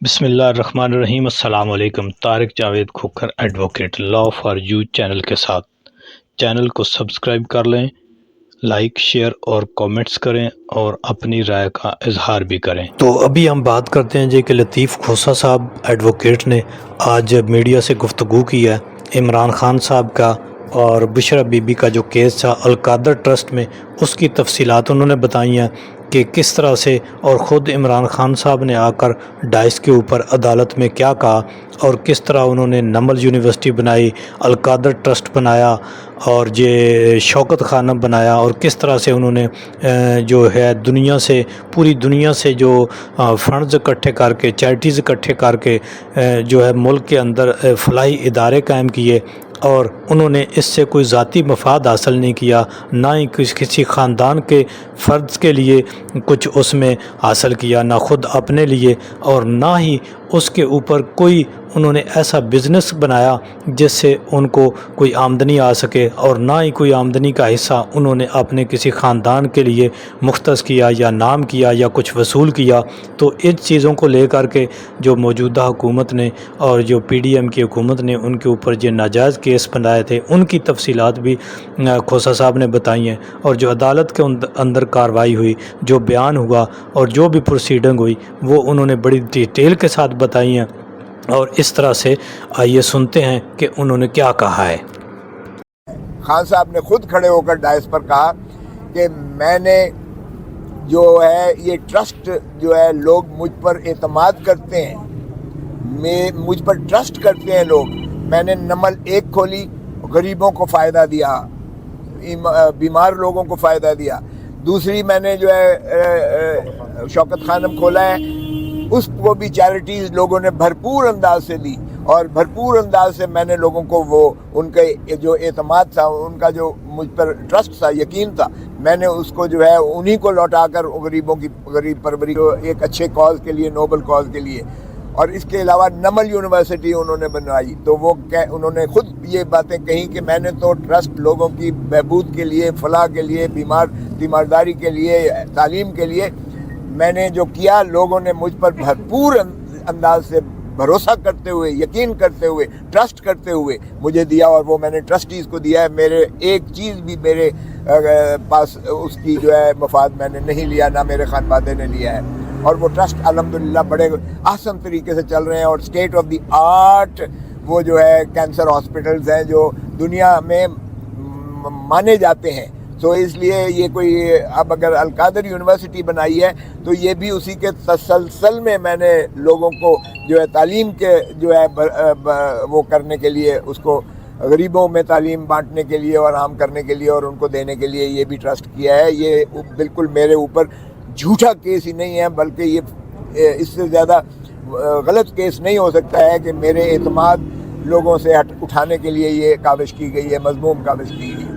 بسم اللہ الرحمن الرحیم۔ السلام علیکم۔ Tariq Javed Khokhar advocate law for you channel کے ساتھ چینل کو سبسکرائب کر لیں، لائک شیئر اور کومنٹس کریں اور اپنی رائے کا اظہار بھی کریں۔ تو ابھی ہم بات کرتے ہیں جی کہ لطیف کھوسہ صاحب ایڈوکیٹ نے آج میڈیا سے گفتگو کی ہے عمران خان صاحب کا اور بشرا بی بی کا جو کیس تھا القادر ٹرسٹ میں، اس کی تفصیلات انہوں نے بتائی ہیں کہ کس طرح سے، اور خود عمران خان صاحب نے آ کر ڈائس کے اوپر عدالت میں کیا کہا اور کس طرح انہوں نے نمل یونیورسٹی بنائی، القادر ٹرسٹ بنایا اور یہ شوکت خانم بنایا، اور کس طرح سے انہوں نے جو ہے دنیا سے، پوری دنیا سے جو فنڈز اکٹھے کر کے، چیریٹیز اکٹھے کر کے جو ہے ملک کے اندر فلاحی ادارے قائم کیے، اور انہوں نے اس سے کوئی ذاتی مفاد حاصل نہیں کیا، نہ ہی کسی خاندان کے فرد کے لیے کچھ اس میں حاصل کیا، نہ خود اپنے لیے، اور نہ ہی اس کے اوپر کوئی انہوں نے ایسا بزنس بنایا جس سے ان کو کوئی آمدنی آ سکے، اور نہ ہی کوئی آمدنی کا حصہ انہوں نے اپنے کسی خاندان کے لیے مختص کیا یا نام کیا یا کچھ وصول کیا۔ تو ان چیزوں کو لے کر کے جو موجودہ حکومت نے اور جو پی ڈی ایم کی حکومت نے ان کے اوپر جو ناجائز کیس بنائے تھے، ان کی تفصیلات بھی کھوسہ صاحب نے بتائی ہیں، اور جو عدالت کے اندر کارروائی ہوئی، جو بیان ہوا اور جو بھی پروسیڈنگ ہوئی، وہ انہوں نے بڑی ڈیٹیل کے ساتھ بتائی ہیں۔ اور اس طرح سے آئیے سنتے ہیں کہ انہوں نے کیا کہا ہے۔ خان صاحب نے خود کھڑے ہو کر ڈائس پر کہا کہ میں نے جو ہے یہ ٹرسٹ جو ہے، لوگ مجھ پر اعتماد کرتے ہیں، مجھ پر ٹرسٹ کرتے ہیں لوگ۔ میں نے نمل ایک کھولی، غریبوں کو فائدہ دیا، بیمار لوگوں کو فائدہ دیا۔ دوسری میں نے جو ہے شوکت خانم کھولا ہے، اس کو بھی چیریٹیز لوگوں نے بھرپور انداز سے دی، اور بھرپور انداز سے میں نے لوگوں کو وہ ان کے جو اعتماد تھا، ان کا جو مجھ پر ٹرسٹ تھا، یقین تھا، میں نے اس کو جو ہے انہی کو لوٹا کر غریبوں کی غریب پروری کو ایک اچھے کاز کے لیے، نوبل کاز کے لیے۔ اور اس کے علاوہ نمل یونیورسٹی انہوں نے بنوائی، تو وہ انہوں نے خود یہ باتیں کہیں کہ میں نے تو ٹرسٹ لوگوں کی بہبود کے لیے، فلاح کے لیے، بیمارداری کے لیے، تعلیم کے لیے میں نے جو کیا، لوگوں نے مجھ پر بھرپور انداز سے بھروسہ کرتے ہوئے، یقین کرتے ہوئے، ٹرسٹ کرتے ہوئے مجھے دیا، اور وہ میں نے ٹرسٹیز کو دیا ہے۔ میرے ایک چیز بھی میرے پاس اس کی جو ہے مفاد میں نے نہیں لیا، نہ میرے خانوادے نے لیا ہے، اور وہ ٹرسٹ الحمدللہ بڑے احسن طریقے سے چل رہے ہیں، اور اسٹیٹ آف دی آرٹ وہ جو ہے کینسر ہاسپٹلز ہیں جو دنیا میں مانے جاتے ہیں۔ تو اس لیے یہ کوئی اب اگر القادر یونیورسٹی بنائی ہے تو یہ بھی اسی کے تسلسل میں نے لوگوں کو جو ہے تعلیم کے جو ہے وہ کرنے کے لیے، اس کو غریبوں میں تعلیم بانٹنے کے لیے اور عام کرنے کے لیے اور ان کو دینے کے لیے یہ بھی ٹرسٹ کیا ہے۔ یہ بالکل میرے اوپر جھوٹا کیس ہی نہیں ہے، بلکہ یہ اس سے زیادہ غلط کیس نہیں ہو سکتا ہے کہ میرے اعتماد لوگوں سے اٹھانے کے لیے یہ کاوش کی گئی ہے، مذموم کاوش کی گئی ہے۔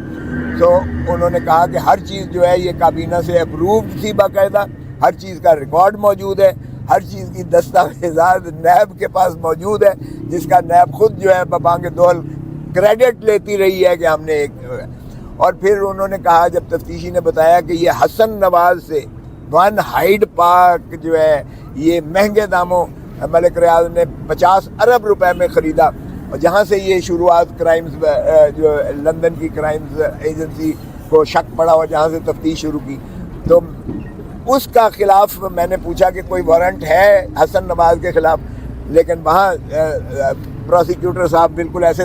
تو انہوں نے کہا کہ ہر چیز جو ہے یہ کابینہ سے اپرووڈ تھی، باقاعدہ ہر چیز کا ریکارڈ موجود ہے، ہر چیز کی دستاویزات نیب کے پاس موجود ہے، جس کا نیب خود جو ہے ببانگ دول کریڈٹ لیتی رہی ہے کہ ہم نے ایک۔ اور پھر انہوں نے کہا، جب تفتیشی نے بتایا کہ یہ حسن نواز سے 1 ہائیڈ پارک جو ہے یہ مہنگے داموں ملک ریاض نے 50 ارب روپے میں خریدا، اور جہاں سے یہ شروعات کرائمز جو لندن کی کرائمز ایجنسی کو شک پڑا اور جہاں سے تفتیش شروع کی، تو اس کا خلاف میں نے پوچھا کہ کوئی وارنٹ ہے حسن نواز کے خلاف، لیکن وہاں پروسیکیوٹر صاحب بالکل ایسے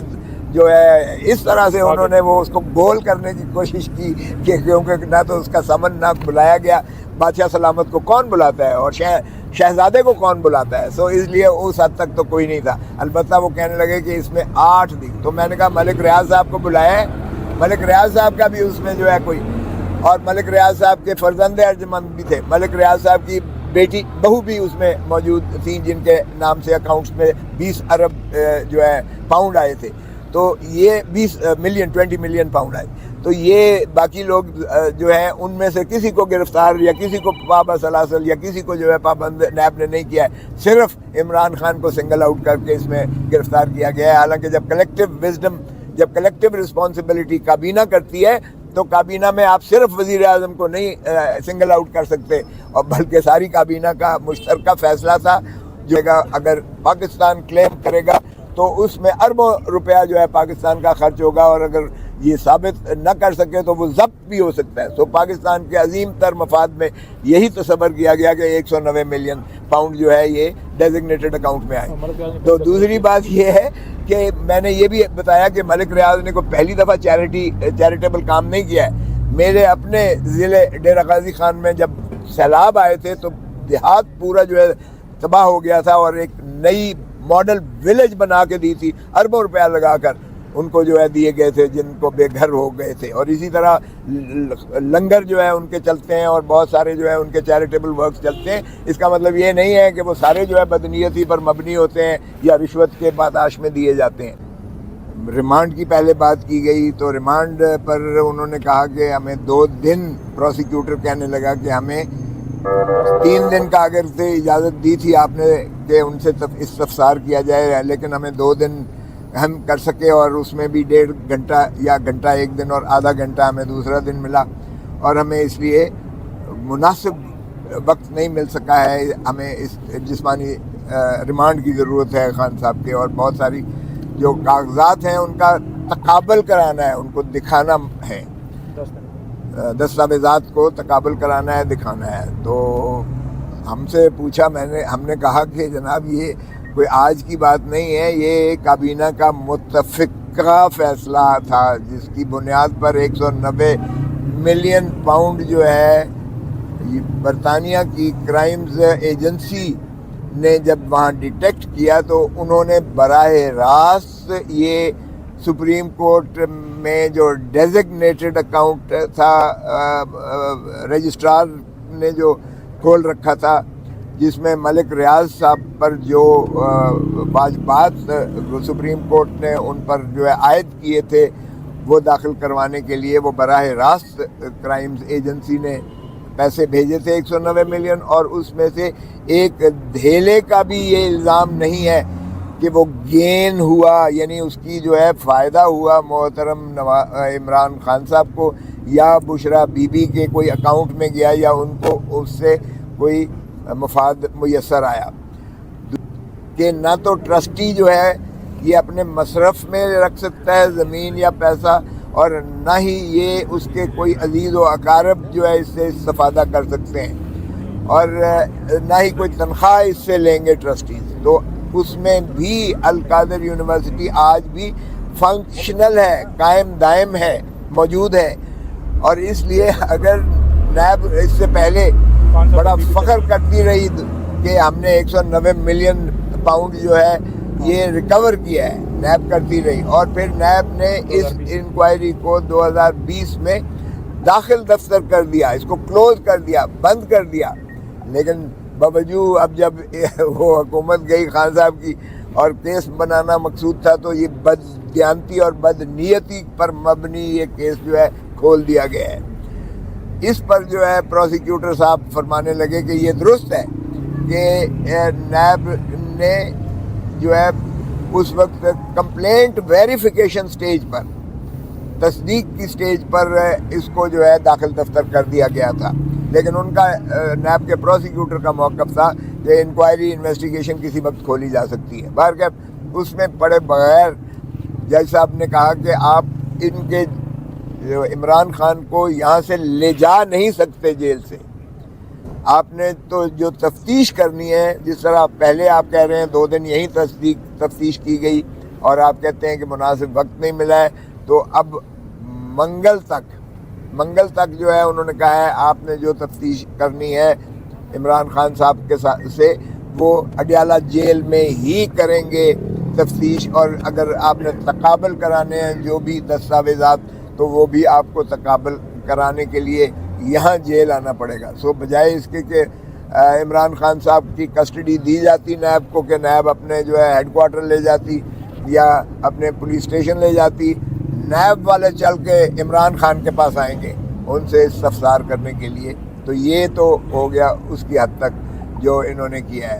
جو ہے اس طرح سے انہوں نے وہ اس کو گول کرنے کی کوشش کی کہ کیونکہ نہ تو اس کا سمن نہ بلایا گیا، بادشاہ سلامت کو کون بلاتا ہے اور شہزادے کو کون بلاتا ہے، سو اس لیے اس حد تک تو کوئی نہیں تھا۔ البتہ وہ کہنے لگے کہ اس میں 8 دن، تو میں نے کہا ملک ریاض صاحب کو بلایا ہے، ملک ریاض صاحب کا بھی اس میں جو ہے کوئی، اور ملک ریاض صاحب کے فرزند ارجمند بھی تھے، ملک ریاض صاحب کی بیٹی بہو بھی اس میں موجود تھیں، جن کے نام سے اکاؤنٹس میں 20 ارب جو ہے پاؤنڈ آئے تھے، تو یہ 20 ملین پاؤنڈ آئے، تو یہ باقی لوگ جو ہیں ان میں سے کسی کو گرفتار یا کسی کو پابند سلاسل یا کسی کو جو ہے پابند نیب نے نہیں کیا ہے، صرف عمران خان کو سنگل آؤٹ کر کے اس میں گرفتار کیا گیا ہے۔ حالانکہ جب کلیکٹیو وزڈم، جب کلیکٹیو رسپانسبلٹی کابینہ کرتی ہے تو کابینہ میں آپ صرف وزیر اعظم کو نہیں سنگل آؤٹ کر سکتے، اور بلکہ ساری کابینہ کا مشترکہ فیصلہ تھا، جو اگر پاکستان کلیم کرے گا تو اس میں اربوں روپیہ جو ہے پاکستان کا خرچ ہوگا، اور اگر یہ ثابت نہ کر سکے تو وہ ضبط بھی ہو سکتا ہے۔ پاکستان کے عظیم تر مفاد میں یہی تصور کیا گیا کہ 190 ملین پاؤنڈ جو ہے یہ ڈیزگنیٹڈ اکاؤنٹ میں آئے۔ تو دوسری بات یہ ہے کہ میں نے یہ بھی بتایا کہ ملک ریاض نے کوئی پہلی دفعہ چیریٹیبل کام نہیں کیا ہے۔ میرے اپنے ضلع ڈیرہ غازی خان میں جب سیلاب آئے تھے تو دیہات پورا جو ہے تباہ ہو گیا تھا، اور ایک نئی ماڈل ولیج بنا کے دی تھی، اربوں روپیہ لگا کر ان کو جو ہے دیے گئے تھے جن کو بے گھر ہو گئے تھے۔ اور اسی طرح لنگر جو ہے ان کے چلتے ہیں، اور بہت سارے جو ہے ان کے چیریٹیبل ورکس چلتے ہیں۔ اس کا مطلب یہ نہیں ہے کہ وہ سارے جو ہے بدنیتی پر مبنی ہوتے ہیں یا رشوت کے پاداش میں دیے جاتے ہیں۔ ریمانڈ کی پہلے بات کی گئی تو ریمانڈ پر انہوں نے کہا کہ ہمیں 2 دن، پروسیکیوٹر کہنے لگا کہ ہمیں 3 دن کا اگر سے اجازت دی تھی آپ نے کہ ان سے استفسار کیا جائے، لیکن ہمیں 2 دن ہم کر سکے، اور اس میں بھی 1.5 گھنٹہ یا گھنٹہ ایک دن اور آدھا گھنٹہ ہمیں دوسرا دن ملا، اور ہمیں اس لیے مناسب وقت نہیں مل سکا ہے۔ ہمیں اس جسمانی ریمانڈ کی ضرورت ہے خان صاحب کے، اور بہت ساری جو کاغذات ہیں ان کا تقابل کرانا ہے، ان کو دکھانا ہے، دستاویزات کو تقابل کرانا ہے، دکھانا ہے۔ تو ہم سے پوچھا، ہم نے کہا کہ جناب یہ کوئی آج کی بات نہیں ہے، یہ کابینہ کا متفقہ فیصلہ تھا جس کی بنیاد پر 190 ملین پاؤنڈ جو ہے برطانیہ کی کرائمز ایجنسی نے جب وہاں ڈیٹیکٹ کیا تو انہوں نے براہ راست یہ سپریم کورٹ میں جو ڈیزگنیٹڈ اکاؤنٹ تھا رجسٹرار نے جو کھول رکھا تھا، جس میں ملک ریاض صاحب پر جو واجبات سپریم کورٹ نے ان پر جو ہے عائد کیے تھے وہ داخل کروانے کے لیے وہ براہ راست کرائمز ایجنسی نے پیسے بھیجے تھے 190 ملین، اور اس میں سے ایک دھیلے کا بھی یہ الزام نہیں ہے کہ وہ گین ہوا، یعنی اس کی جو ہے فائدہ ہوا محترم عمران خان صاحب کو، یا بشرا بی بی کے کوئی اکاؤنٹ میں گیا، یا ان کو اس سے کوئی مفاد میسر آیا۔ کہ نہ تو ٹرسٹی جو ہے یہ اپنے مصرف میں رکھ سکتا ہے زمین یا پیسہ، اور نہ ہی یہ اس کے کوئی عزیز و اقارب جو ہے اس سے استفادہ کر سکتے ہیں، اور نہ ہی کوئی تنخواہ اس سے لیں گے ٹرسٹیز۔ تو اس میں بھی القادر یونیورسٹی آج بھی فنکشنل ہے، قائم دائم ہے، موجود ہے، اور اس لیے اگر نیب اس سے پہلے بڑا فخر کرتی رہی کہ ہم نے 190 ملین پاؤنڈ جو ہے یہ ریکور کیا ہے، نیب کرتی رہی، اور پھر نیب نے اس انکوائری کو 2020 میں داخل دفتر کر دیا، اس کو کلوز کر دیا، بند کر دیا، لیکن باوجود اب جب وہ حکومت گئی خان صاحب کی اور کیس بنانا مقصود تھا تو یہ بددیانتی اور بدنیتی پر مبنی یہ کیس جو ہے کھول دیا گیا ہے۔ اس پر جو ہے پروسیکیوٹر صاحب فرمانے لگے کہ یہ درست ہے کہ نیب نے جو ہے اس وقت کمپلینٹ ویریفیکیشن سٹیج پر، تصدیق کی سٹیج پر اس کو جو ہے داخل دفتر کر دیا گیا تھا، لیکن ان کا نیب کے پروسیکیوٹر کا موقف تھا کہ انکوائری انویسٹیگیشن کسی وقت کھولی جا سکتی ہے۔ بہرکیف اس میں پڑے بغیر جج صاحب نے کہا کہ آپ ان کے عمران خان کو یہاں سے لے جا نہیں سکتے جیل سے، آپ نے تو جو تفتیش کرنی ہے، جس طرح پہلے آپ کہہ رہے ہیں 2 دن یہی تفتیش کی گئی اور آپ کہتے ہیں کہ مناسب وقت نہیں ملا ہے، تو اب منگل تک جو ہے انہوں نے کہا ہے آپ نے جو تفتیش کرنی ہے عمران خان صاحب کے سے وہ اڈیالہ جیل میں ہی کریں گے تفتیش، اور اگر آپ نے تقابل کرانے ہیں جو بھی دستاویزات تو وہ بھی آپ کو تقابل کرانے کے لیے یہاں جیل آنا پڑے گا۔ سو بجائے اس کے کہ عمران خان صاحب کی کسٹڈی دی جاتی نیب کو کہ نیب اپنے جو ہے ہیڈ کوارٹر لے جاتی یا اپنے پولیس اسٹیشن لے جاتی، نیب والے چل کے عمران خان کے پاس آئیں گے ان سے استفسار کرنے کے لیے، تو یہ تو ہو گیا اس کی حد تک جو انہوں نے کیا ہے۔